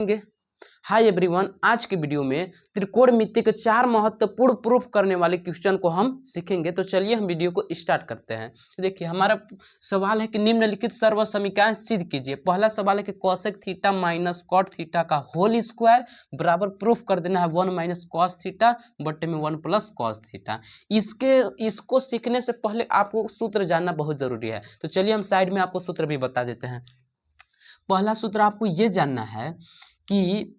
Hi everyone, आज के video में त्रिकोणमिति के 4 महत्वपूर्ण प्रूफ करने वाले क्वेश्चन को हम सीखेंगे। तो चलिए हम वीडियो को स्टार्ट करते हैं। तो देखिए हमारा सवाल है कि निम्नलिखित सर्व समीकरण सिद्ध कीजिए। पहला सवाल है कि cosec theta minus cot theta का होल स्क्वायर बराबर प्रूफ कर देना है 1 माइनस कॉस थीटा बटे में 1 प्लस कॉस थीटा। इसको सीखने से पहले आपको सूत्र जानना बहुत जरूरी है। तो चलिए हम साइड में आपको सूत्र भी बता देते हैं। पहला सूत्र आपको ये जानना है कि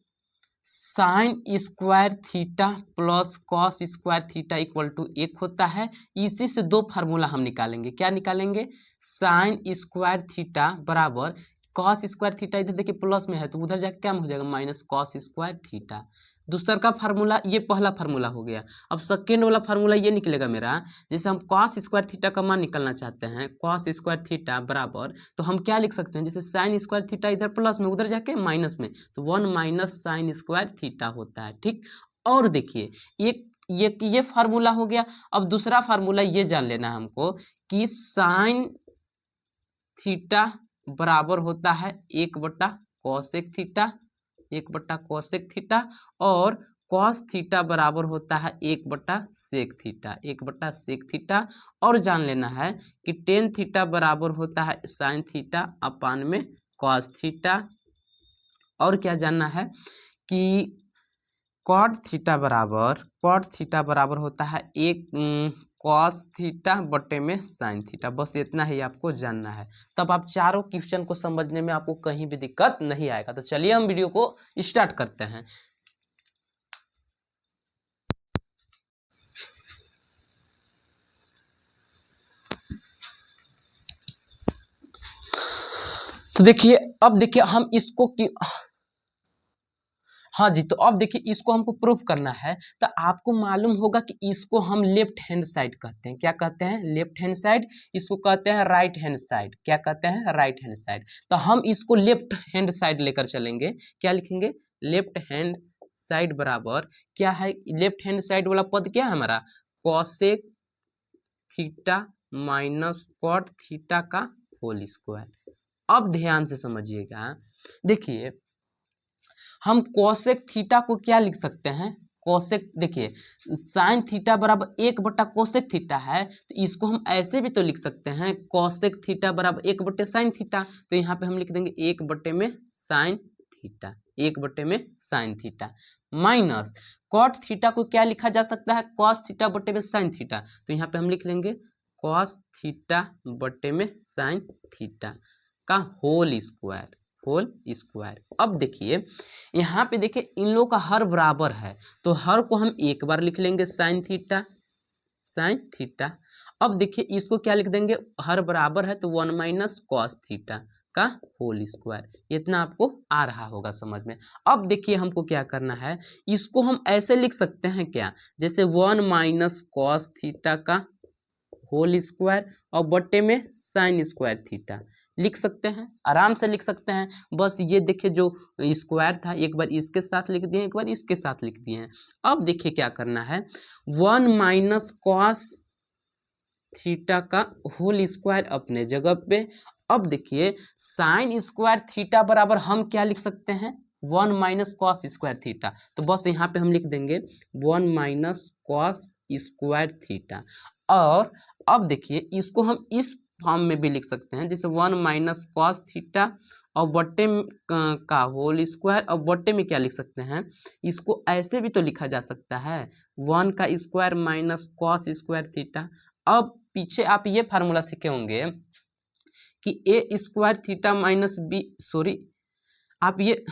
sine square theta plus cos square theta equal to 1 होता है। इसी से दो फार्मूला हम निकालेंगे। क्या निकालेंगे? साइन स्क्वायर थीटा बराबर कॉस स्क्वायर थीटा, इधर देखिए प्लस में है तो उधर जाके क्या हो जाएगा माइनस कॉस स्क्वायर थीटा। दूसरा का फार्मूला, ये पहला फार्मूला हो गया। अब सेकेंड वाला फार्मूला ये निकलेगा मेरा, जैसे हम कॉस स्क्वायर थीटा का मान निकालना चाहते हैं, कॉस स्क्वायर थीटा बराबर, तो हम क्या लिख सकते हैं, जैसे साइन स्क्वायर थीटा इधर प्लस में उधर जाके माइनस में, तो 1 माइनस साइन स्क्वायर थीटा होता है। ठीक, और देखिए ये फार्मूला हो गया। अब दूसरा फार्मूला ये जान लेना है हमको कि साइन थीटा बराबर होता है 1/कोसेक थीटा, 1/कोसेक थीटा, और कॉस थीटा बराबर होता है 1/सेक थीटा, 1/सेक थीटा। और जान लेना है कि टेन थीटा बराबर होता है साइन थीटा अपान में कॉस थीटा। और क्या जानना है कि कॉट थीटा बराबर होता है 1 कॉस थीटा बटे में साइन थीटा। बस इतना ही आपको जानना है, तब आप चारों क्वेश्चन को समझने में आपको कहीं भी दिक्कत नहीं आएगा। तो चलिए हम वीडियो को स्टार्ट करते हैं। तो देखिए अब देखिए हम इसको हाँ जी, तो अब देखिए इसको हमको प्रूफ करना है। तो आपको मालूम होगा कि इसको हम लेफ्ट हैंड साइड कहते हैं। क्या कहते हैं? Left hand side. इसको कहते हैं राइट हैंड साइड। क्या कहते हैं? Right hand side. तो हम इसको लेफ्ट हैंड साइड लेकर चलेंगे। क्या लिखेंगे? लेफ्ट हैंड साइड बराबर क्या है? लेफ्ट हैंड साइड वाला पद क्या है हमारा? Cosec theta minus cot theta का होल स्क्वायर। अब ध्यान से समझिएगा, देखिए हम कोसेक थीटा को क्या लिख सकते हैं? कोसेक, देखिए साइन थीटा बराबर 1/कोसेक थीटा है, तो इसको हम ऐसे भी तो लिख सकते हैं, कोसेक थीटा बराबर 1/साइन थीटा। तो यहाँ पे हम लिख देंगे 1 में साइन थीटा, 1 में sine theta, minus cot theta को क्या लिखा जा सकता है? कॉस थीटा बटे में साइन थीटा। तो यहाँ पे हम लिख लेंगे कॉस थीटा बटे में साइन थीटा का होल स्क्वायर, होल स्क्वायर। अब देखिए यहाँ पे देखिए इन लोगों का हर बराबर है, तो हर को हम एक बार लिख लेंगे साइन थीटा, साइन थीटा। अब देखिए इसको क्या लिख देंगे? हर बराबर है तो 1 माइनस कॉस थीटा का होल स्क्वायर। इतना आपको आ रहा होगा समझ में। अब देखिए हमको क्या करना है, इसको हम ऐसे लिख सकते हैं क्या, जैसे 1 माइनस कॉस थीटा का होल स्क्वायर और बटे में साइन स्क्वायर थीटा लिख सकते हैं, आराम से लिख सकते हैं। बस ये देखिए जो स्क्वायर था एक बार इसके साथ लिख दिए, एक बार इसके साथ लिख दिए हैं। अब देखिए क्या करना है, 1 माइनस कॉस थीटा का होल स्क्वायर अपने जगह पे। अब देखिए साइन स्क्वायर थीटा बराबर हम क्या लिख सकते हैं? 1 माइनस कॉस स्क्वायर थीटा। तो बस यहाँ पे हम लिख देंगे 1 माइनस कॉस स्क्वायर थीटा। और अब देखिए इसको हम इस फॉर्म में भी लिख सकते हैं, जैसे 1 माइनस कॉस थीटा और बट्टे का होल स्क्वायर, और बट्टे में क्या लिख सकते हैं, इसको ऐसे भी तो लिखा जा सकता है 1 का square minus cos square theta. अब पीछे आप ये फार्मूला सीखे होंगे कि A square theta minus B, sorry आप ये,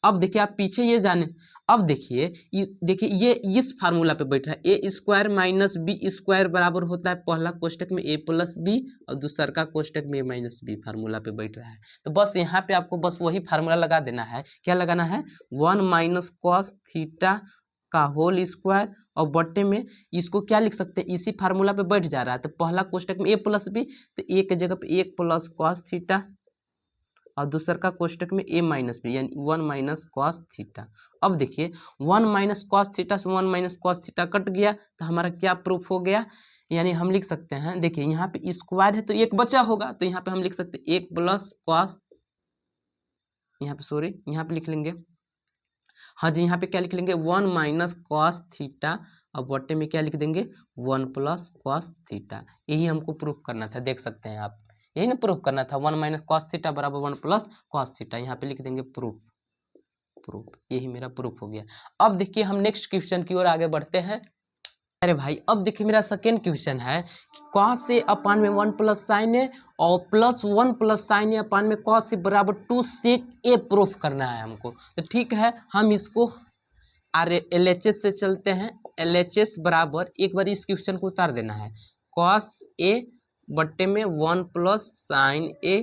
अब देखिए आप पीछे ये जाने, अब देखिए ये इस फार्मूला पे बैठ रहा है, A square minus B square बराबर होता है पहला कोष्टक में ए प्लस बी और दूसरा का कोष्टक में ए माइनस बी, फार्मूला पे बैठ रहा है। तो बस यहाँ पे आपको बस वही फार्मूला लगा देना है। क्या लगाना है? 1 माइनस कॉस थीटा का होल स्क्वायर और बट्टे में इसको क्या लिख सकते हैं, इसी फार्मूला पे बैठ जा रहा है, तो पहला कोष्टक में ए प्लस बी, तो ए के जगह पे 1 प्लस कॉस थीटा और दूसरा का कोष्टक में ए माइनस बी, यानी 1 माइनस कॉस थीटा। अब देखिए 1 माइनस कॉस थीटा से 1 माइनस कॉस थीटा कट गया, तो हमारा क्या प्रूफ हो गया, यानी हम लिख सकते हैं, देखिए यहाँ पे स्क्वायर है तो एक बचा होगा, तो यहाँ पे हम लिख सकते हैं 1 प्लस कॉस, यहाँ पे सॉरी यहाँ पे लिख लेंगे हाँ जी, यहाँ पे क्या लिख लेंगे 1 माइनस कॉस थीटा और बट्टे में क्या लिख देंगे 1 प्लस कॉस थीटा। यही हमको प्रूफ करना था, देख सकते हैं आप, यही ना प्रूफ करना था 1 माइनस कॉस थीटा बराबर 1 प्लस कॉस थीटा। यहाँ पे लिख देंगे प्रूफ, प्रूफ, यही मेरा प्रूफ हो गया। अब देखिए हम नेक्स्ट क्वेश्चन की ओर आगे बढ़ते हैं। अरे भाई अब देखिए मेरा सेकेंड क्वेश्चन है कि कॉस ए अपान में 1 प्लस साइन ए और प्लस 1 प्लस साइन ए अपान में कॉस ए बराबर 2 सेक ए प्रूफ करना है हमको। तो ठीक है, हम इसको LHS से चलते हैं। LHS बराबर एक बार इस क्वेश्चन को उतार देना है, कॉस ए बट्टे में 1 प्लस साइन ए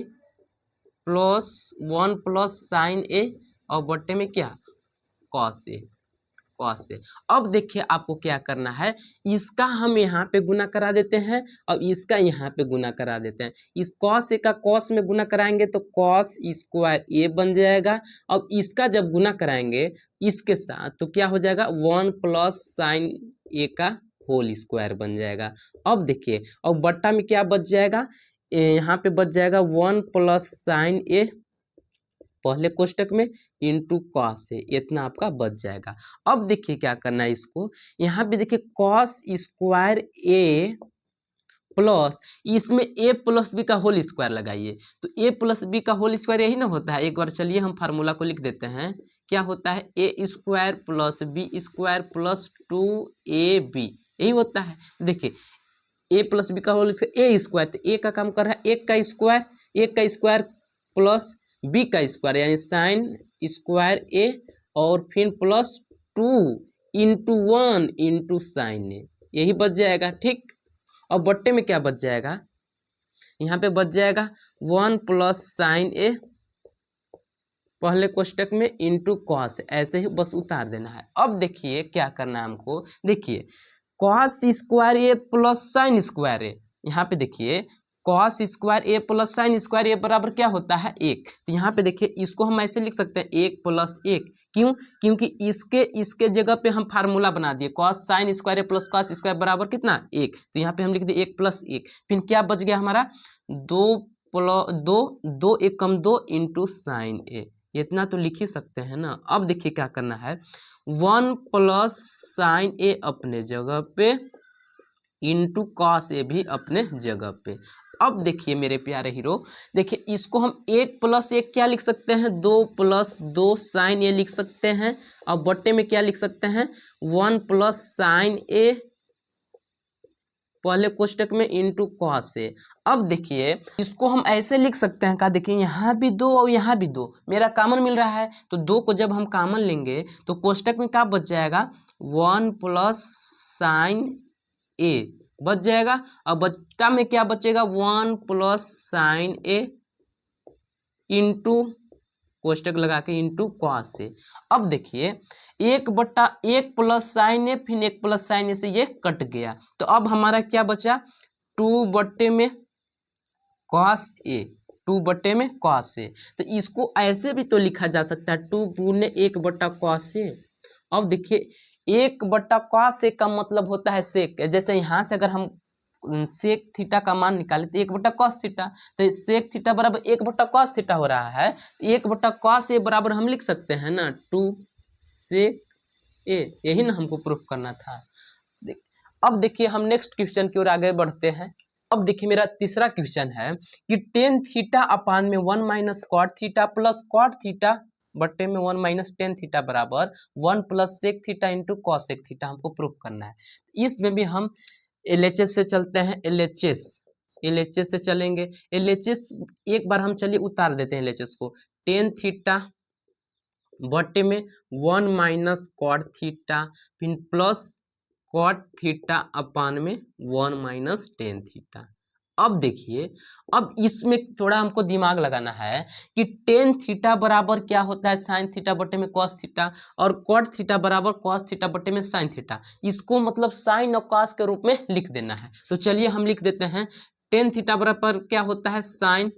प्लस 1 प्लस साइन ए और बट्टे में क्या कॉस ए, कॉस ए। अब देखिए आपको क्या करना है, इसका हम यहाँ पे गुना करा देते हैं और इसका यहाँ पे गुना करा देते हैं। इस कॉस ए का कॉस में गुना कराएंगे तो कॉस स्क्वायर ए बन जाएगा। अब इसका जब गुना कराएंगे इसके साथ तो क्या हो जाएगा 1 प्लस साइन ए का होल स्क्वायर बन जाएगा। अब देखिए और बट्टा में क्या बच जाएगा, यहाँ पे बच जाएगा 1 प्लस साइन ए पहले कोष्टक में इंटू कॉस ए, इतना आपका बच जाएगा। अब देखिए क्या करना है इसको, यहाँ पे देखिए कॉस स्क्वायर ए प्लस इसमें ए प्लस बी का होल स्क्वायर लगाइए, तो ए प्लस बी का होल स्क्वायर यही ना होता है। एक बार चलिए हम फार्मूला को लिख देते हैं, क्या होता है A square plus B square plus 2ab, यही होता है। देखिए ए प्लस बी का होल स्क्वायर ए स्क्वायर, तो ए का काम कर रहा है एक का स्क्वायर प्लस बी का स्क्वायर यानी साइन स्क्वायर ए और फिर plus 2 into 1 into sine A, यही बच जाएगा। ठीक, और बट्टे में क्या बच जाएगा, यहाँ पे बच जाएगा 1 प्लस साइन ए पहले कोष्टक में इंटू कॉस, ऐसे ही बस उतार देना है। अब देखिए क्या करना है हमको, देखिए कॉस स्क्वायर ए प्लस साइन स्क्वायर ए, यहाँ पे देखिए कॉस स्क्वायर ए प्लस साइन स्क्वायर ए बराबर क्या होता है 1। तो यहाँ पे देखिए इसको हम ऐसे लिख सकते हैं 1 प्लस 1, क्यों, क्योंकि इसके जगह पे हम फार्मूला बना दिए कॉस साइन स्क्वायर ए प्लस कॉस स्क्वायर बराबर कितना 1, तो यहाँ पे हम लिख दिए 1 प्लस 1, फिर क्या बच गया हमारा 2 प्लस 2 1 कम 2 इंटू साइन ए, इतना तो लिख ही सकते हैं ना। अब देखिए क्या करना है 1 प्लस साइन ए अपने जगह पे इंटू कॉस ए भी अपने जगह पे। अब देखिए मेरे प्यारे हीरो, देखिए इसको हम 1 प्लस 1 क्या लिख सकते हैं 2 प्लस 2 साइन ए लिख सकते हैं और बट्टे में क्या लिख सकते हैं 1 प्लस साइन ए पहले कोष्टक में इंटू कॉस ए। अब देखिए इसको हम ऐसे लिख सकते हैं, का देखिए यहाँ भी 2 और यहाँ भी 2 मेरा कॉमन मिल रहा है, तो 2 को जब हम कॉमन लेंगे तो कोष्टक में क्या बच जाएगा 1 प्लस साइन ए बच जाएगा और बच्चा में क्या बचेगा 1 प्लस साइन ए इंटू कोष्टक लगा के इंटू कॉस ए। अब देखिए 1/1 प्लस साइन ए फिर 1 प्लस साइन ए से ये कट गया, तो अब हमारा क्या बचा 2 बट्टे में कॉस ए, 2 बट्टे में कॉस ए। तो इसको ऐसे भी तो लिखा जा सकता है 2 गुने 1 बट्टा कॉस ए। अब देखिए 1 बट्टा कॉस ए का मतलब होता है सेक, जैसे यहाँ से अगर हम सेक थीटा का मान निकाले तो 1 बट्टा कॉस थीटा, तो सेक थीटा बराबर 1 बट्टा कॉस थीटा हो रहा है, 1 बट्टा कॉस ए बराबर हम लिख सकते हैं ना 2 सेक ए, यही ना हमको प्रूफ करना था। अब देखिए हम नेक्स्ट क्वेश्चन की ओर आगे बढ़ते हैं। अब देखिए मेरा तीसरा क्वेश्चन है कि टेन थीटा अपान में 1 minus cot theta plus cot theta बट्टे में 1 माइनस टेन थीटा बराबर 1 plus sec theta into cosec theta हमको प्रूफ करना है। इसमें भी हम LHS से चलते हैं, LHS से चलेंगे। LHS एक बार हम चलिए उतार देते हैं LHS को, टेन थीटा बट्टे में 1 माइनस कॉट थीटा फिर प्लस कॉट थीटा अपान में 1 माइनस टेन थीटा। अब देखिए अब इसमें थोड़ा हमको दिमाग लगाना है कि टेन थीटा बराबर क्या होता है साइन थीटा बट्टे में कॉस थीटा और कॉट थीटा बराबर कॉस थीटा बट्टे में साइन थीटा, इसको मतलब साइन और कॉस के रूप में लिख देना है। तो चलिए हम लिख देते हैं टेन थीटा बराबर क्या होता है साइन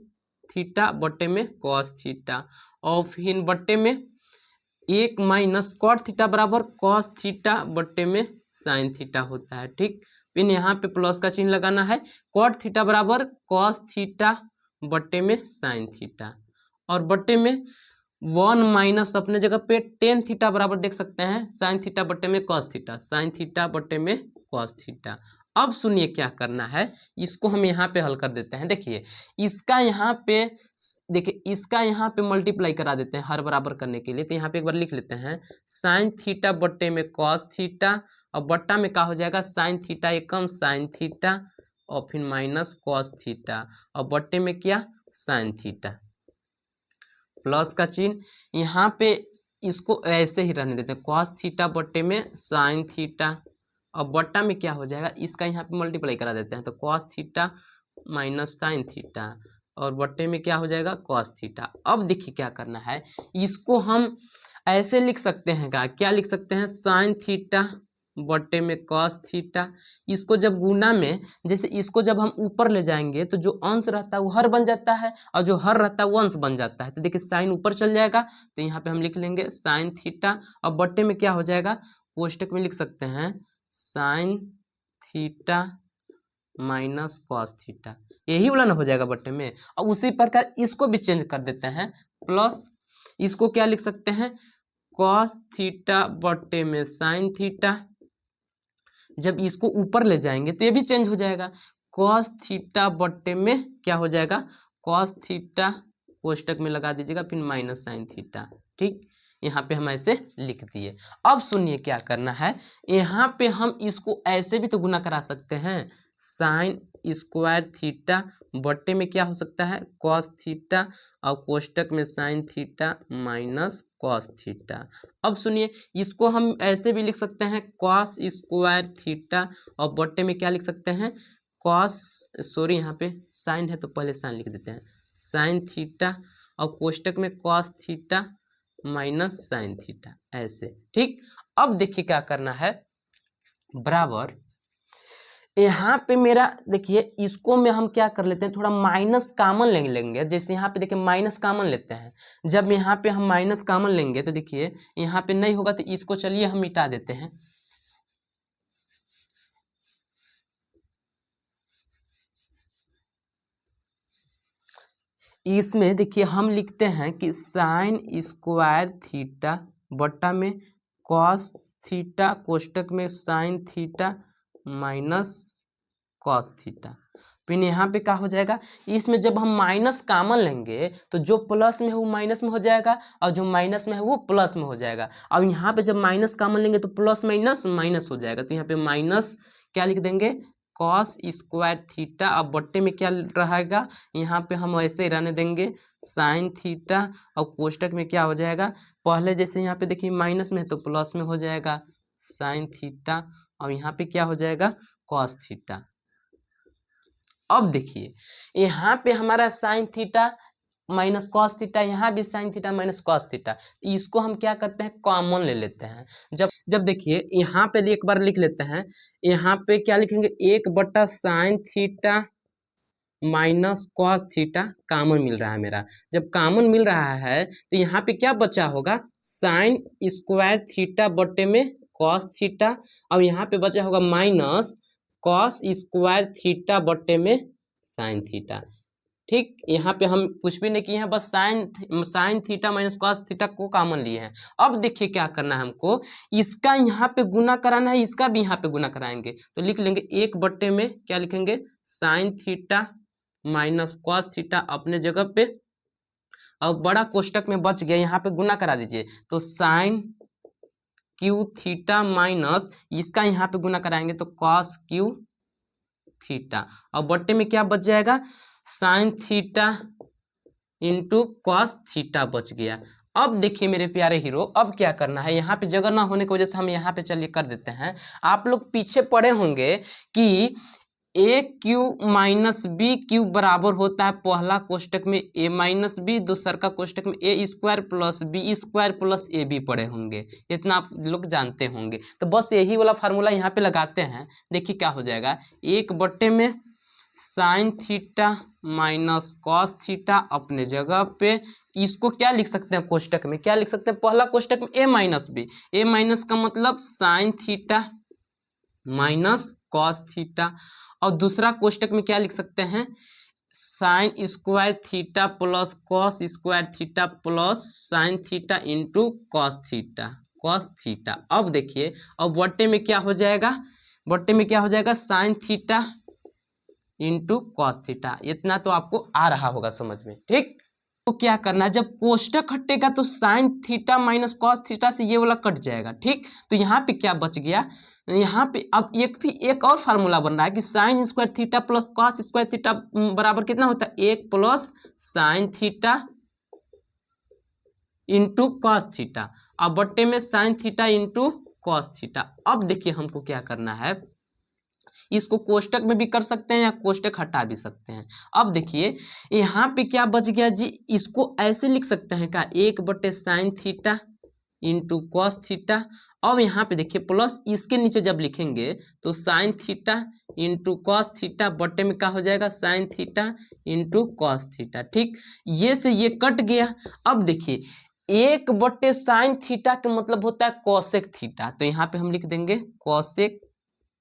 थीटा बट्टे में कॉस थीटा और फिर बट्टे में 1 माइनस कॉट थीटा बराबर कॉस थीटा बट्टे में साइन थीटा होता है। ठीक, फिर यहाँ पे प्लस का चिन्ह लगाना है, कॉट थीटा बराबर कॉस थीटा बट्टे में साइन थीटा और बट्टे में 1 माइनस अपने जगह पे टेन थीटा बराबर देख सकते हैं साइन थीटा बटे में कॉस थीटा, साइन थीटा बटे में कॉस थीटा। अब सुनिए क्या करना है, इसको हम यहाँ पे हल कर देते हैं। देखिए इसका यहाँ पे, देखिए इसका यहाँ पे मल्टीप्लाई करा देते हैं हर बराबर करने के लिए। तो यहाँ पे एक बार लिख लेते हैं साइन थीटा बटे में कॉस थीटा, और बट्टा में क्या हो जाएगा साइन थीटा एकम साइन थीटा और फिर माइनस कॉस थीटा, और बट्टे में क्या साइन थीटा, प्लस का चिन्ह। यहाँ पे इसको ऐसे ही रहने देते हैं कॉस थीटा बट्टे में साइन थीटा, और बट्टा में क्या हो जाएगा इसका यहाँ पे मल्टीप्लाई करा देते हैं तो cos theta minus sine theta, और बट्टे में क्या हो जाएगा कॉस थीटा। अब देखिए क्या करना है, इसको हम ऐसे लिख सकते हैं, क्या लिख सकते हैं साइन थीटा बट्टे में कॉस थीटा। इसको जब गुना में, जैसे इसको जब हम ऊपर ले जाएंगे तो जो अंश रहता है वो हर बन जाता है, और जो हर रहता है वो अंश बन जाता है। तो देखिए साइन ऊपर चल जाएगा, तो यहाँ पे हम लिख लेंगे साइन थीटा, और बट्टे में क्या हो जाएगा, कोष्टक में लिख सकते हैं sign theta minus cos theta, यही वाला ना हो जाएगा बट्टे में। और उसी प्रकार इसको भी चेंज कर देते हैं, प्लस इसको क्या लिख सकते हैं कॉस थीटा बट्टे में साइन थीटा। जब इसको ऊपर ले जाएंगे तो ये भी चेंज हो जाएगा, कॉस थीटा बट्टे में क्या हो जाएगा कॉस थीटा, कोष्टक में लगा दीजिएगा फिर माइनस साइन थीटा। ठीक, यहाँ पे हम ऐसे लिख दिए। अब सुनिए क्या करना है, यहाँ पे हम इसको ऐसे भी तो गुना करा सकते हैं साइन स्क्वायर थीटा बट्टे में क्या हो सकता है कॉस थीटा, और कोष्टक में sine theta minus cos theta. अब सुनिए इसको हम ऐसे भी लिख सकते हैं कॉस स्क्वायर थीटा, और बट्टे में क्या लिख सकते हैं कॉस, सॉरी यहाँ पे साइन है तो पहले साइन लिख देते हैं साइन थीटा, और कोष्टक में cos theta minus sine theta, ऐसे। ठीक, अब देखिए क्या करना है, बराबर यहाँ पे मेरा देखिए इसको में हम क्या कर लेते हैं थोड़ा माइनस कामन लेंगे। जैसे यहाँ पे देखिए माइनस कामन लेते हैं, जब यहाँ पे हम माइनस कामन लेंगे तो देखिए यहाँ पे नहीं होगा तो इसको चलिए हम मिटा देते हैं। इसमें देखिए हम लिखते हैं कि साइन स्क्वायर थीटा बट्टा में कॉस थीटा, कोष्टक में sine theta minus cos theta. फिर यहाँ पे क्या हो जाएगा, इसमें जब हम माइनस कामन लेंगे तो जो प्लस में है वो माइनस में हो जाएगा, और जो माइनस में है वो प्लस में हो जाएगा। और यहाँ पे जब माइनस कामन लेंगे तो प्लस माइनस माइनस हो जाएगा, तो यहाँ पे माइनस क्या लिख देंगे कॉस स्क्वायर थीटा। अब बट्टे में क्या रहेगा, यहाँ पे हम ऐसे ही रहने देंगे साइन थीटा, और कोष्टक में क्या हो जाएगा पहले जैसे यहाँ पे देखिए माइनस में है तो प्लस में हो जाएगा साइन थीटा, और यहाँ पे क्या हो जाएगा कॉस थीटा। अब देखिए यहाँ पे हमारा sign theta minus cos theta, यहाँ भी sign theta minus cos theta, इसको हम क्या करते हैं कॉमन ले लेते हैं। जब देखिए यहाँ पे एक बार लिख लेते हैं, यहाँ पे क्या लिखेंगे 1 sine theta minus cos theta common मिल रहा है मेरा। जब कॉमन मिल रहा है तो यहाँ पे क्या बचा होगा साइन स्क्वायर थीटा बट्टे में कॉस थीटा, और यहाँ पे बचा होगा माइनस कॉस स्क्वायर थीटा बट्टे में साइन थीटा। ठीक, यहाँ पे हम कुछ भी नहीं किए हैं, बस sign theta minus cos theta को कॉमन लिए हैं। अब देखिए क्या करना है हमको, इसका यहाँ पे गुना कराना है, इसका भी यहाँ पे गुना कराएंगे। तो लिख लेंगे 1 बट्टे में क्या लिखेंगे sign theta minus cos theta अपने जगह पे, और बड़ा कोष्टक में बच गया यहाँ पे गुना करा दीजिए तो साइन क्यू थीटा माइनस इसका यहाँ पे गुना कराएंगे तो कॉस क्यू थीटा, और बट्टे में क्या बच जाएगा sine theta into cos theta बच गया। अब देखिए मेरे प्यारे हीरो, अब क्या करना है, यहाँ पे जगह ना होने की वजह से हम यहाँ पे चलिए कर देते हैं। आप लोग पीछे पढ़े होंगे कि ए क्यू माइनस बी क्यू बराबर होता है पहला कोष्टक में ए माइनस बी, दूसरा का कोष्टक में A square plus B square plus A B पढ़े होंगे, इतना आप लोग जानते होंगे। तो बस यही वाला फार्मूला यहाँ पे लगाते हैं। देखिए क्या हो जाएगा 1 बट्टे में sine theta minus cos theta अपने जगह पे, इसको क्या लिख सकते हैं कोष्टक में, क्या लिख सकते हैं पहला कोष्टक में ए माइनस बी, ए माइनस का मतलब sign theta minus cos theta, और दूसरा कोष्टक में क्या लिख सकते हैं sign square theta plus cos square theta plus sine theta into cos theta. अब देखिए, अब बट्टे में क्या हो जाएगा, बट्टे में क्या हो जाएगा, sine theta into cos theta. इतना तो आपको आ रहा होगा समझ में, ठीक। तो क्या करना है, जब कोष्टक हटेगा तो sign theta minus cos theta से ये वाला कट जाएगा, ठीक। तो यहाँ पे क्या बच गया, यहाँ पे अब एक और फार्मूला बन रहा है कि sine square theta plus cos square theta बराबर कितना होता है, 1 plus sine theta into cos theta. अब बट्टे में sine theta into cos theta. अब देखिए हमको क्या करना है, इसको कोष्टक में भी कर सकते हैं या कोष्टक हटा भी सकते हैं। अब देखिए यहाँ पे क्या बच गया जी, इसको ऐसे लिख सकते हैं क्या, 1/साइन थीटा इंटू कॉस थीटा। अब यहाँ पे देखिए प्लस इसके नीचे जब लिखेंगे तो sine theta into cos theta बट्टे में क्या हो जाएगा, sine theta into cos theta, ठीक। ये से ये कट गया। अब देखिए 1/साइन थीटा का मतलब होता है कॉसेक थीटा, तो यहाँ पे हम लिख देंगे कॉसेक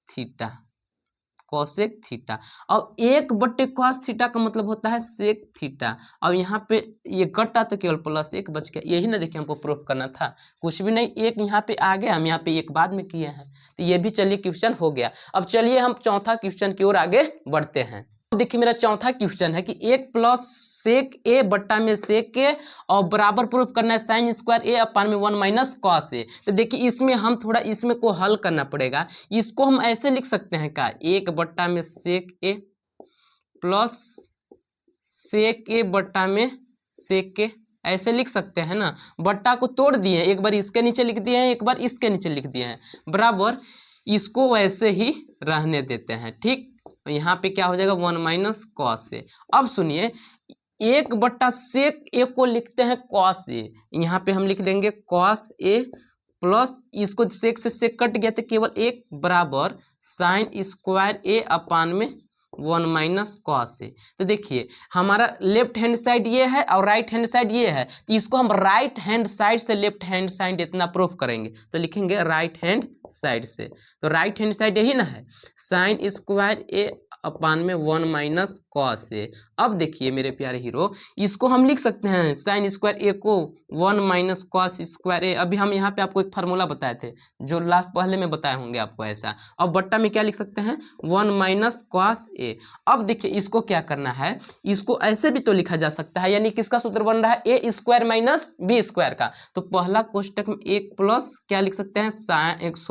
थीटा, कॉसेक थीटा। और 1/कॉस थीटा का मतलब होता है सेक थीटा। अब यहाँ पे ये कटा तो केवल +1 बच गया, यही ना देखिए हमको प्रूफ करना था, कुछ भी नहीं, एक यहाँ पे आ गया, हम यहाँ पे एक बाद में किए हैं, तो ये भी चलिए क्वेश्चन हो गया। अब चलिए हम चौथा क्वेश्चन की ओर आगे बढ़ते हैं। देखिए मेरा चौथा क्वेश्चन है कि 1 प्लस सेक ए बट्टा में सेक ए और बराबर प्रूफ करना है साइन स्क्वायर ए अपान में 1 माइनस कॉस ए। तो देखिए इसमें हम थोड़ा इसमें को हल करना पड़ेगा। इसको हम ऐसे लिख सकते हैं क्या, 1 बट्टा में सेक ए प्लस सेक ए बट्टा में सेक ए, ऐसे लिख सकते हैं ना। बट्टा को तोड़ दिए, एक बार इसके नीचे लिख दिए हैं, एक बार इसके नीचे लिख दिए हैं, बराबर इसको वैसे ही रहने देते हैं, ठीक। यहाँ पे क्या हो जाएगा, 1 माइनस कॉस ए। अब सुनिए 1/सेक ए को लिखते हैं कॉस ए, यहाँ पे हम लिख देंगे कॉस ए प्लस इसको सेक से सेक कट गया तो केवल 1 बराबर साइन स्क्वायर ए अपान में 1 माइनस कॉस ए। तो देखिए हमारा लेफ्ट हैंड साइड ये है और राइट हैंड साइड ये है, तो इसको हम राइट हैंड साइड से लेफ्ट हैंड साइड इतना प्रूफ करेंगे, तो लिखेंगे राइट हैंड साइड से। तो राइट हैंड साइड यही ना है, साइन स्क्वायर ए अपान में 1 माइनस कॉस ए। अब देखिए मेरे प्यारे हीरो, इसको हम लिख सकते हैं साइन स्क्वायर ए को 1 माइनस कॉस स्क्वायर ए। अभी हम यहाँ पे आपको एक फार्मूला बताए थे, जो लास्ट पहले में बताए होंगे आपको ऐसा। अब बट्टा में क्या लिख सकते हैं, 1 माइनस कॉस ए। अब देखिए इसको क्या करना है, इसको ऐसे भी तो लिखा जा सकता है, यानी किसका सूत्र बन रहा है, A square minus B square का। तो पहला कोष्टक में 1 प्लस क्या लिख सकते हैं,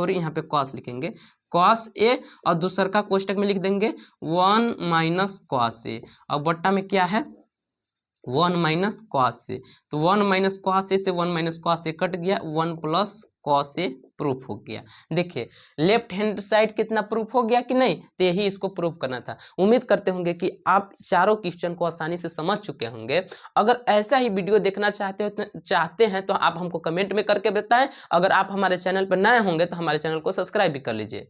यहाँ पे कॉस लिखेंगे, कॉस ए, और दूसर का कोष्टक में लिख देंगे 1 माइनस कॉस ए। और बट्टा में क्या है, 1 माइनस कॉस ए। तो 1 माइनस कॉस ए से 1 माइनस कॉस ए कट गया, 1 प्लस कॉस ए प्रूफ हो गया। देखिए लेफ्ट हैंड साइड कितना प्रूफ हो गया कि नहीं, तो यही इसको प्रूफ करना था। उम्मीद करते होंगे कि आप चारों क्वेश्चन को आसानी से समझ चुके होंगे। अगर ऐसा ही वीडियो देखना चाहते हैं तो आप हमको कमेंट में करके बताएं। अगर आप हमारे चैनल पर नए होंगे तो हमारे चैनल को सब्सक्राइब भी कर लीजिए।